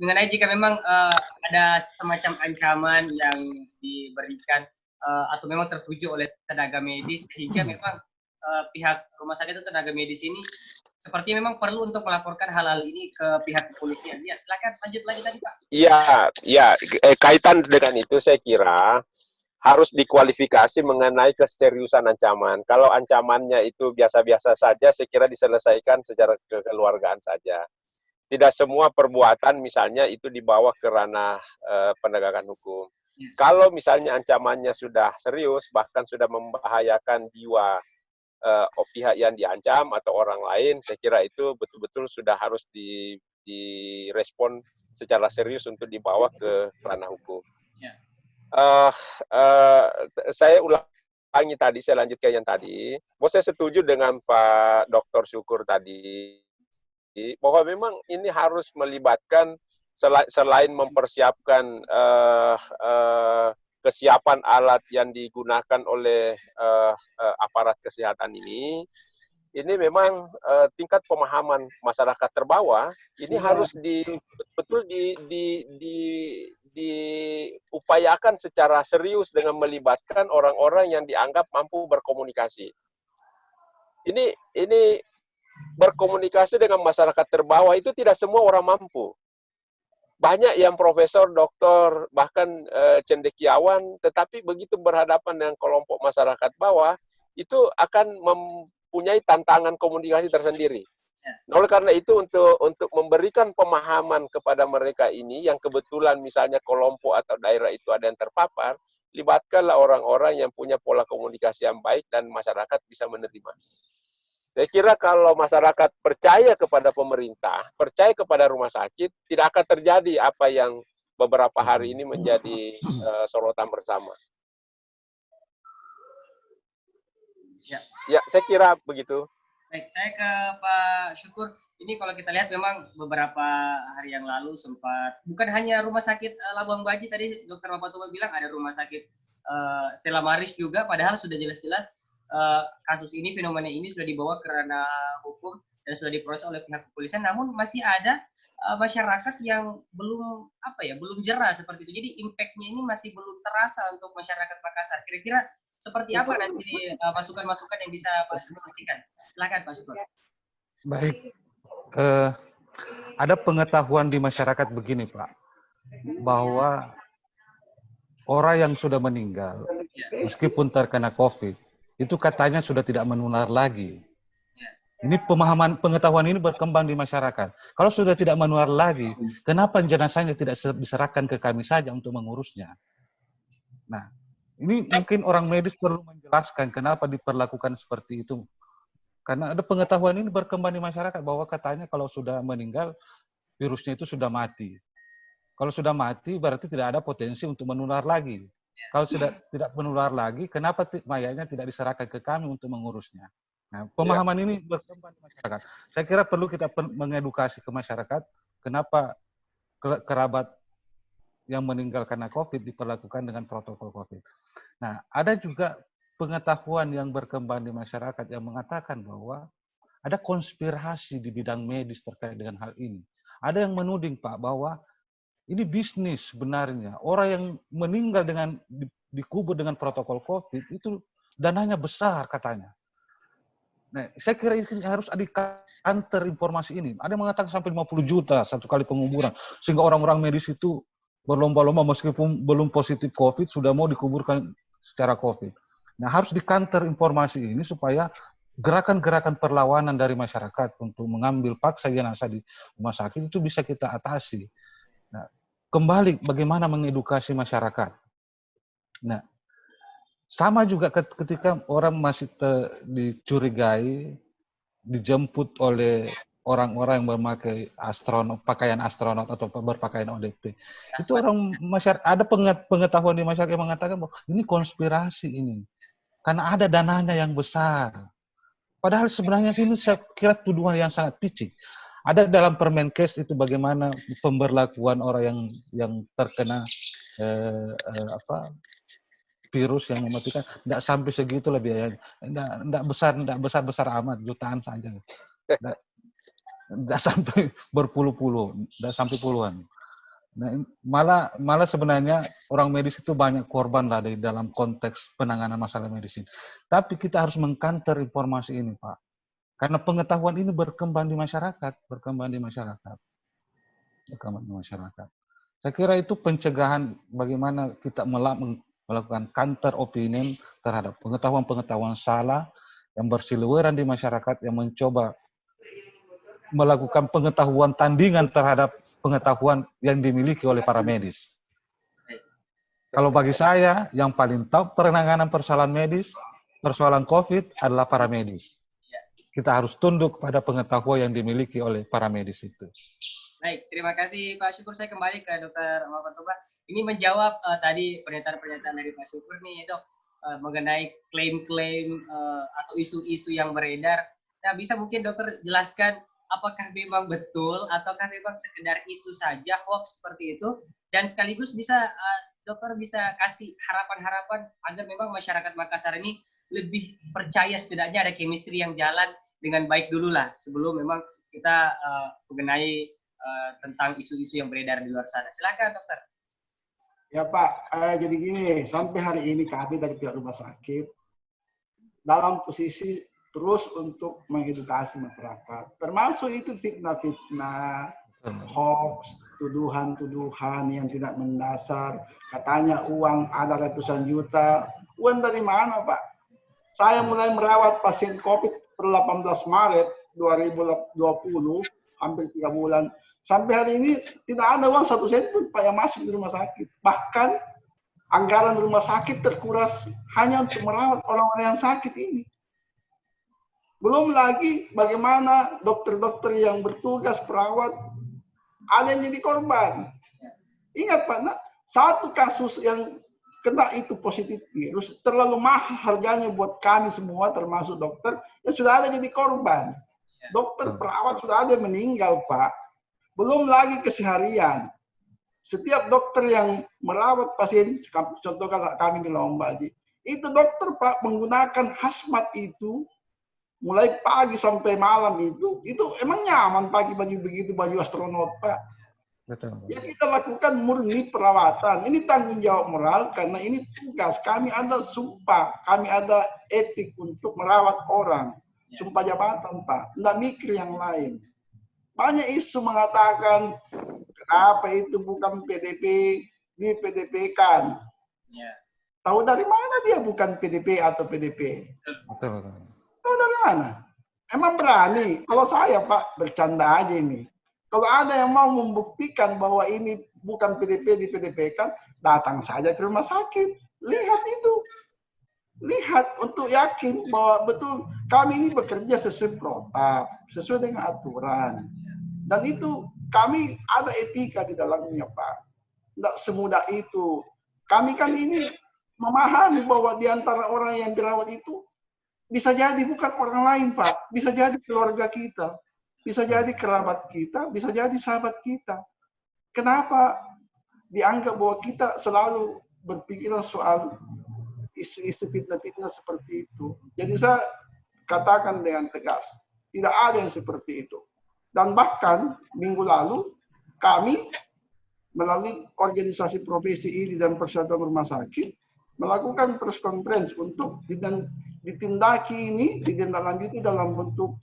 mengenai jika memang ada semacam ancaman yang diberikan atau memang tertuju oleh tenaga medis sehingga memang pihak rumah sakit atau tenaga medis ini seperti memang perlu untuk melaporkan hal-hal ini ke pihak kepolisian. Ya, silakan lanjut lagi tadi, Pak. Iya, ya, kaitan dengan itu saya kira harus dikualifikasi mengenai keseriusan ancaman. Kalau ancamannya itu biasa-biasa saja, saya kira diselesaikan secara kekeluargaan saja. Tidak semua perbuatan misalnya itu dibawa ke ranah penegakan hukum. Kalau misalnya ancamannya sudah serius, bahkan sudah membahayakan jiwa pihak yang diancam atau orang lain, saya kira itu betul-betul sudah harus direspon secara serius untuk dibawa ke ranah hukum. Saya ulangi tadi, saya lanjutkan yang tadi. Saya setuju dengan Pak Dr. Syukur tadi bahwa memang ini harus melibatkan selain mempersiapkan kesiapan alat yang digunakan oleh aparat kesehatan ini memang tingkat pemahaman masyarakat terbawah ini harus betul diupayakan secara serius dengan melibatkan orang-orang yang dianggap mampu berkomunikasi. Ini berkomunikasi dengan masyarakat terbawah itu tidak semua orang mampu. Banyak yang profesor, doktor, bahkan cendekiawan, tetapi begitu berhadapan dengan kelompok masyarakat bawah, itu akan mempunyai tantangan komunikasi tersendiri. Nah, oleh karena itu untuk memberikan pemahaman kepada mereka ini, yang kebetulan misalnya kelompok atau daerah itu ada yang terpapar, libatkanlah orang-orang yang punya pola komunikasi yang baik dan masyarakat bisa menerima. Saya kira kalau masyarakat percaya kepada pemerintah, percaya kepada rumah sakit, tidak akan terjadi apa yang beberapa hari ini menjadi sorotan bersama. Ya, saya kira begitu. Baik, saya ke Pak Syukur. Ini kalau kita lihat memang beberapa hari yang lalu sempat, bukan hanya rumah sakit Labuan Baji, tadi Dokter Mapatuma bilang ada rumah sakit Stella Maris juga, padahal sudah jelas-jelas kasus ini, fenomena ini sudah dibawa ke ranah hukum dan sudah diproses oleh pihak kepolisian, namun masih ada masyarakat yang belum belum jera seperti itu. Jadi impact-nya ini masih belum terasa untuk masyarakat Makassar. Kira-kira seperti apa nanti masukan-masukan yang bisa Pak Syukur berikan? Silakan Pak Syukur. Baik, ada pengetahuan di masyarakat begini Pak, bahwa orang yang sudah meninggal, meskipun terkena COVID, itu katanya sudah tidak menular lagi. Ini pengetahuan ini berkembang di masyarakat. Kalau sudah tidak menular lagi, kenapa jenazahnya tidak diserahkan ke kami saja untuk mengurusnya? Nah, ini mungkin orang medis perlu menjelaskan kenapa diperlakukan seperti itu. Karena ada pengetahuan ini berkembang di masyarakat bahwa katanya kalau sudah meninggal, virusnya itu sudah mati. Kalau sudah mati, berarti tidak ada potensi untuk menular lagi. Kalau sudah tidak menular lagi, kenapa mayatnya tidak diserahkan ke kami untuk mengurusnya? Nah, pemahaman ini berkembang di masyarakat. Saya kira perlu kita mengedukasi ke masyarakat, kenapa kerabat yang meninggal karena COVID diperlakukan dengan protokol COVID. Nah, ada juga pengetahuan yang berkembang di masyarakat yang mengatakan bahwa ada konspirasi di bidang medis terkait dengan hal ini. Ada yang menuding Pak bahwa ini bisnis sebenarnya. Orang yang meninggal dengan dikubur dengan protokol COVID itu dananya besar katanya. Nah, saya kira ini harus ada counter informasi ini. Ada yang mengatakan sampai 50 juta satu kali penguburan. Sehingga orang-orang medis itu berlomba-lomba meskipun belum positif COVID sudah mau dikuburkan secara COVID. Nah, harus di counter informasi ini supaya gerakan-gerakan perlawanan dari masyarakat untuk mengambil paksa jenazah di rumah sakit itu bisa kita atasi. Nah, kembali bagaimana mengedukasi masyarakat. Nah, sama juga ketika orang masih dicurigai, dijemput oleh orang-orang yang memakai pakaian astronot atau berpakaian ODP. Itu orang masyarakat, ada pengetahuan di masyarakat yang mengatakan bahwa ini konspirasi ini. Karena ada dananya yang besar. Padahal sebenarnya ini saya kira tuduhan yang sangat picik. Ada dalam Permenkes itu bagaimana pemberlakuan orang yang terkena virus yang mematikan, tidak sampai segitu lah biayanya, tidak besar amat, jutaan saja, tidak sampai berpuluh-puluh, tidak sampai puluhan. Nah, malah sebenarnya orang medis itu banyak korban lah di dalam konteks penanganan masalah medis ini. Tapi kita harus mengkanter informasi ini, Pak. Karena pengetahuan ini berkembang di masyarakat, berkembang di masyarakat. Saya kira itu pencegahan bagaimana kita melakukan counter opinion terhadap pengetahuan-pengetahuan salah yang berseliweran di masyarakat, yang mencoba melakukan pengetahuan tandingan terhadap pengetahuan yang dimiliki oleh para medis. Kalau bagi saya, yang paling tahu penanganan persoalan medis, persoalan COVID adalah para medis. Kita harus tunduk pada pengetahuan yang dimiliki oleh para medis itu. Baik, terima kasih Pak Syukur. Saya kembali ke Dr. Mapatoba. Ini menjawab tadi pernyataan-pernyataan dari Pak Syukur nih, Dok, mengenai klaim-klaim atau isu-isu yang beredar. Nah, bisa mungkin dokter jelaskan apakah memang betul ataukah memang sekedar isu saja, hoax seperti itu, dan sekaligus bisa dokter bisa kasih harapan-harapan agar memang masyarakat Makassar ini lebih percaya, setidaknya ada chemistry yang jalan dengan baik dulu lah sebelum memang kita mengenai tentang isu-isu yang beredar di luar sana. Silakan dokter. Ya Pak, jadi gini, sampai hari ini kami dari pihak rumah sakit dalam posisi terus untuk mengedukasi masyarakat, termasuk itu fitnah-fitnah, hoax, tuduhan-tuduhan yang tidak mendasar, katanya uang ada ratusan juta. Uang dari mana Pak? Saya mulai merawat pasien COVID per 18 Maret 2020, hampir 3 bulan. Sampai hari ini tidak ada uang 1 sen pun Pak yang masuk di rumah sakit. Bahkan anggaran rumah sakit terkuras hanya untuk merawat orang-orang yang sakit ini. Belum lagi bagaimana dokter-dokter yang bertugas perawat ada yang jadi korban. Ingat Pak, satu kasus yang kena itu positif virus terlalu mahal harganya buat kami semua termasuk dokter, ya sudah ada jadi korban. Dokter perawat sudah ada yang meninggal Pak. Belum lagi keseharian. Setiap dokter yang merawat pasien, contoh kami di Lombaji, itu dokter Pak menggunakan hazmat itu mulai pagi sampai malam itu emang nyaman pakai baju begitu, baju astronot Pak. Betul. Ya kita lakukan murni perawatan. Ini tanggung jawab moral karena ini tugas. Kami ada sumpah, kami ada etik untuk merawat orang. Sumpah jabatan Pak, tidak mikir yang lain. Banyak isu mengatakan kenapa itu bukan PDP, di PDP kan. Tahu dari mana dia bukan PDP atau PDP? Tahu dari mana? Emang berani? Kalau saya Pak bercanda aja ini. Kalau ada yang mau membuktikan bahwa ini bukan PDP di PDP kan, datang saja ke rumah sakit. Lihat itu. Lihat untuk yakin bahwa betul kami ini bekerja sesuai protap, sesuai dengan aturan. Dan itu kami ada etika di dalamnya Pak. Tidak semudah itu. Kami kan ini memahami bahwa di antara orang yang dirawat itu bisa jadi bukan orang lain Pak. Bisa jadi keluarga kita. Bisa jadi kerabat kita. Bisa jadi sahabat kita. Kenapa dianggap bahwa kita selalu berpikiran soal isu-isu fitnah-fitnah seperti itu. Jadi saya katakan dengan tegas. Tidak ada yang seperti itu. Dan bahkan minggu lalu kami melalui organisasi profesi ini dan Persatuan Rumah Sakit melakukan press conference untuk ditindaki ini, ditindaklanjuti dalam bentuk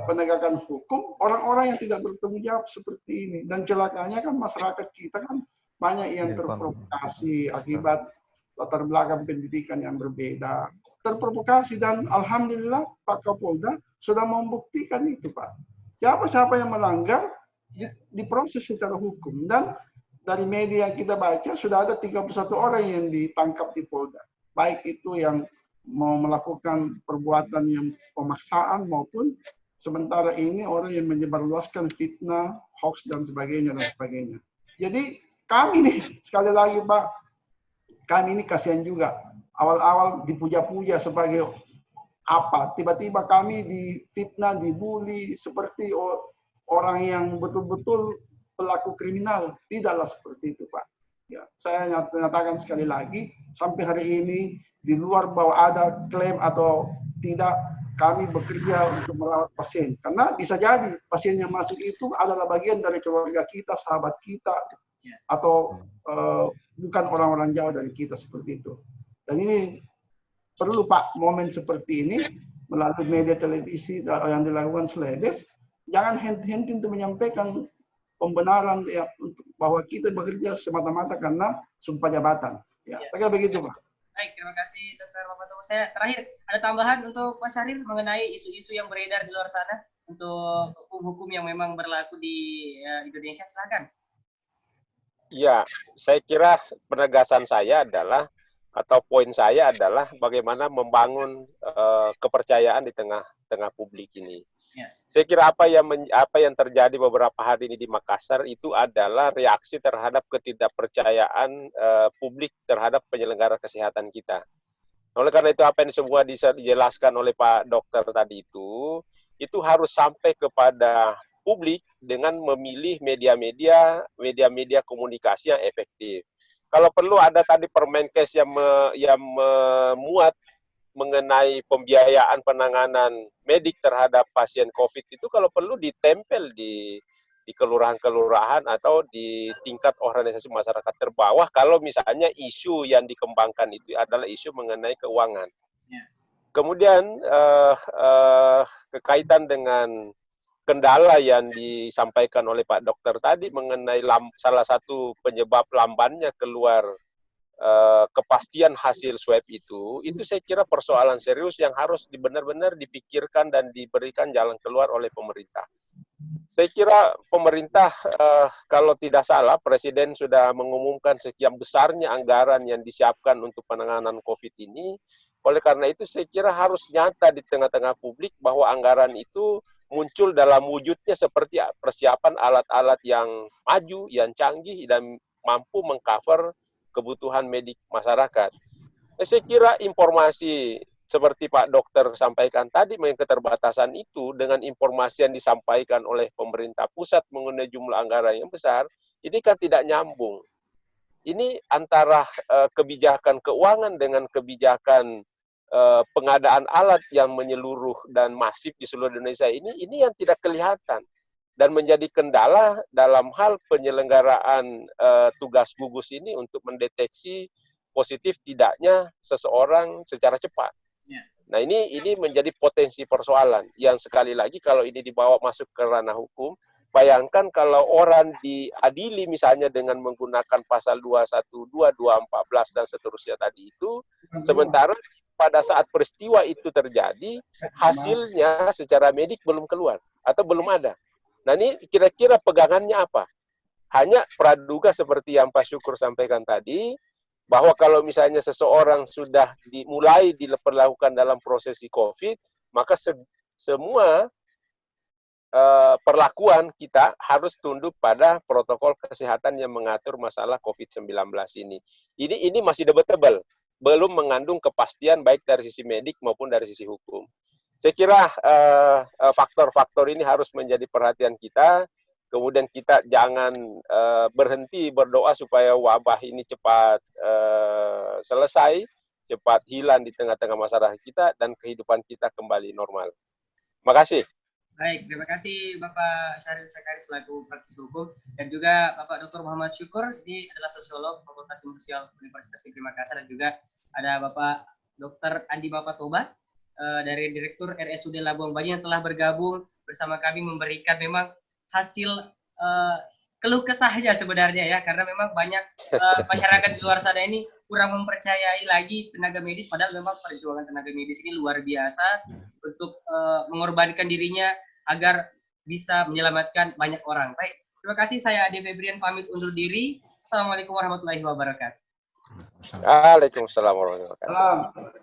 penegakan hukum orang-orang yang tidak bertanggung jawab seperti ini. Dan celakanya kan masyarakat kita kan banyak yang terprovokasi akibat latar belakang pendidikan yang berbeda. Terprovokasi dan alhamdulillah Pak Kapolda sudah membuktikan itu Pak. Siapa-siapa yang melanggar diproses secara hukum. Dan dari media yang kita baca sudah ada 31 orang yang ditangkap di Polda. Baik itu yang mau melakukan perbuatan yang pemaksaan maupun sementara ini orang yang menyebarluaskan fitnah, hoax dan sebagainya. Jadi kami nih sekali lagi Pak, kami ini kasihan juga. Awal-awal dipuja-puja sebagai apa? Tiba-tiba kami difitnah, dibully seperti orang yang betul-betul pelaku kriminal. Tidaklah seperti itu, Pak. Ya, saya nyatakan sekali lagi, sampai hari ini di luar bahwa ada klaim atau tidak, kami bekerja untuk merawat pasien. Karena bisa jadi pasien yang masuk itu adalah bagian dari keluarga kita, sahabat kita, atau bukan orang-orang Jawa dari kita seperti itu. Dan ini perlu Pak momen seperti ini melalui media televisi yang dilakukan Seledes, jangan henti-henti untuk menyampaikan pembenaran ya, untuk bahwa kita bekerja semata-mata karena sumpah jabatan. Ya, saya kira begitu Pak. Baik, terima kasih Dr. Papatowo. Saya terakhir ada tambahan untuk Mas Syarif mengenai isu-isu yang beredar di luar sana untuk hukum-hukum yang memang berlaku di Indonesia, silakan. Ya, saya kira penegasan saya adalah atau poin saya adalah bagaimana membangun kepercayaan di tengah publik ini. Ya. Saya kira apa yang terjadi beberapa hari ini di Makassar itu adalah reaksi terhadap ketidakpercayaan publik terhadap penyelenggara kesehatan kita. Oleh karena itu apa yang semua dijelaskan oleh Pak Dokter tadi itu harus sampai kepada publik dengan memilih media-media komunikasi yang efektif. Kalau perlu ada tadi Permenkes yang memuat mengenai pembiayaan penanganan medik terhadap pasien COVID itu kalau perlu ditempel di kelurahan-kelurahan atau di tingkat organisasi masyarakat terbawah kalau misalnya isu yang dikembangkan itu adalah isu mengenai keuangan. Ya. Kemudian kekaitan dengan kendala yang disampaikan oleh Pak Dokter tadi mengenai salah satu penyebab lambannya keluar kepastian hasil swab itu saya kira persoalan serius yang harus benar-benar dipikirkan dan diberikan jalan keluar oleh pemerintah. Saya kira pemerintah, kalau tidak salah, Presiden sudah mengumumkan sekian besarnya anggaran yang disiapkan untuk penanganan COVID ini. Oleh karena itu, saya kira harus nyata di tengah-tengah publik bahwa anggaran itu muncul dalam wujudnya seperti persiapan alat-alat yang maju, yang canggih, dan mampu mengcover kebutuhan medik masyarakat. Saya kira informasi seperti Pak Dokter sampaikan tadi mengenai keterbatasan itu dengan informasi yang disampaikan oleh pemerintah pusat mengenai jumlah anggaran yang besar, ini kan tidak nyambung. Ini antara kebijakan keuangan dengan kebijakan pengadaan alat yang menyeluruh dan masif di seluruh Indonesia ini yang tidak kelihatan dan menjadi kendala dalam hal penyelenggaraan tugas gugus ini untuk mendeteksi positif tidaknya seseorang secara cepat. Nah ini menjadi potensi persoalan yang sekali lagi kalau ini dibawa masuk ke ranah hukum, bayangkan kalau orang diadili misalnya dengan menggunakan pasal 212, 214 dan seterusnya tadi itu, sementara pada saat peristiwa itu terjadi, hasilnya secara medik belum keluar atau belum ada. Nah ini kira-kira pegangannya apa? Hanya praduga seperti yang Pak Syukur sampaikan tadi, bahwa kalau misalnya seseorang sudah dimulai diperlakukan dalam prosesi COVID, maka semua perlakuan kita harus tunduk pada protokol kesehatan yang mengatur masalah COVID-19 ini. Ini masih debatable, belum mengandung kepastian baik dari sisi medik maupun dari sisi hukum. Saya kira faktor-faktor ini harus menjadi perhatian kita. Kemudian kita jangan berhenti berdoa supaya wabah ini cepat selesai, cepat hilang di tengah-tengah masyarakat kita, dan kehidupan kita kembali normal. Terima kasih. Baik, terima kasih Bapak Syarif Sekari selaku praktisi hukum, dan juga Bapak Dr. Muhammad Syukur, ini adalah sosiolog Fakultas Ilmu Sosial Universitas Negeri Makassar, dan juga ada Bapak Dr. Andi Mapatoba dari Direktur RSUD Labuan Bajo yang telah bergabung bersama kami memberikan memang hasil keluh kesahnya sebenarnya ya, karena memang banyak masyarakat di luar sana ini kurang mempercayai lagi tenaga medis, padahal memang perjuangan tenaga medis ini luar biasa untuk mengorbankan dirinya agar bisa menyelamatkan banyak orang. Baik, terima kasih, saya Ade Febrian pamit undur diri. Assalamualaikum warahmatullahi wabarakatuh. Waalaikumsalam warahmatullahi wabarakatuh.